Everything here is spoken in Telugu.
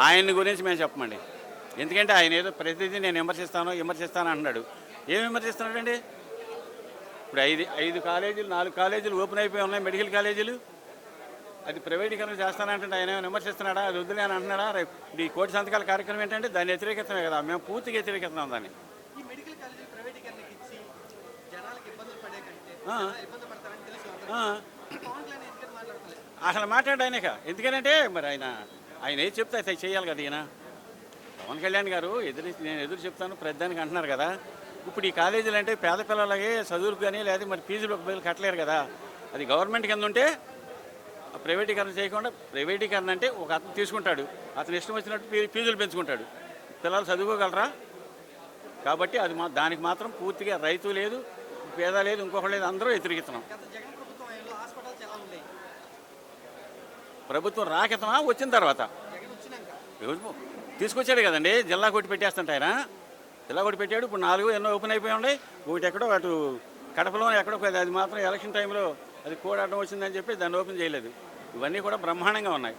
ఆయన గురించి మేము చెప్పమండి. ఎందుకంటే ఆయన ఏదో ప్రతిదీ నేను విమర్శిస్తాను అంటున్నాడు. ఏం విమర్శిస్తున్నాడండి? ఇప్పుడు ఐదు కాలేజీలు 4 కాలేజీలు ఓపెన్ అయిపోయి ఉన్నాయి, మెడికల్ కాలేజీలు. అది ప్రైవేటీకరణ చేస్తానంటే ఆయన ఏమైనా విమర్శిస్తున్నాడా? అది వద్దులే అని అంటున్నాడా? రేపు ఈ కోటి సంతకాల కార్యక్రమం ఏంటంటే దాన్ని వ్యతిరేకిస్తున్నాం కదా. మేము పూర్తిగా వ్యతిరేకిస్తున్నాం దాన్ని. ఈ మెడికల్ కాలేజీలు ప్రైవేటీకరణకి ఇచ్చి జనాలకు ఇబ్బందులు పడే కంటే ఆ, ఇబ్బంది పడతారని తెలుసు ఆ, పవన్ కళ్యాణ్ ఎందుకని మాట్లాడతలేదు? అసలు మాట్లాడు ఆయనక. ఎందుకంటే మరి ఆయన ఏది చెప్తే అది చేయాలి కదా. ఈయన పవన్ కళ్యాణ్ గారు నేను ఎదురు చెప్తాను ప్రతిదానికి అంటున్నారు కదా. ఇప్పుడు ఈ కాలేజీలు అంటే పేద పిల్లలకి చదువులకు కానీ లేదా మరి ఫీజులు ఒక బిల్లు కట్టలేరు కదా. అది గవర్నమెంట్ కింద ఉంటే ప్రైవేటీకరణ చేయకుండా, ప్రైవేటీకరణ అంటే ఒక అతను తీసుకుంటాడు, అతను ఇష్టం వచ్చినట్టు ఫీజులు పెంచుకుంటాడు. పిల్లలు చదువుకోగలరా? కాబట్టి అది దానికి మాత్రం పూర్తిగా రైతు లేదు, పేద లేదు, ఇంకొకటి లేదు, అందరూ వ్యతిరేకిస్తున్నాం. గత జగన్ ప్రభుత్వం హయాంలో హాస్పిటల్ చాలా ఉన్నాయి. ప్రభుత్వం రాకెత్తమా వచ్చిన తర్వాత జగన్ వచ్చినాక రోజు తీసుకొచ్చాడు కదండి. జిల్లా కొట్టి పెట్టేస్తుంటే ఆయన జిల్లా కొట్టి పెట్టాడు. ఇప్పుడు 4 ఎన్నో ఓపెన్ అయిపోయి ఉన్నాయి. ఒకటి ఎక్కడో అటు కడపలో ఎక్కడో అది మాత్రం ఎలక్షన్ టైంలో అది కోడాటం వచ్చిందని చెప్పి దాన్ని ఓపెన్ చేయలేదు. ఇవన్నీ కూడా బ్రహ్మాండంగా ఉన్నాయి.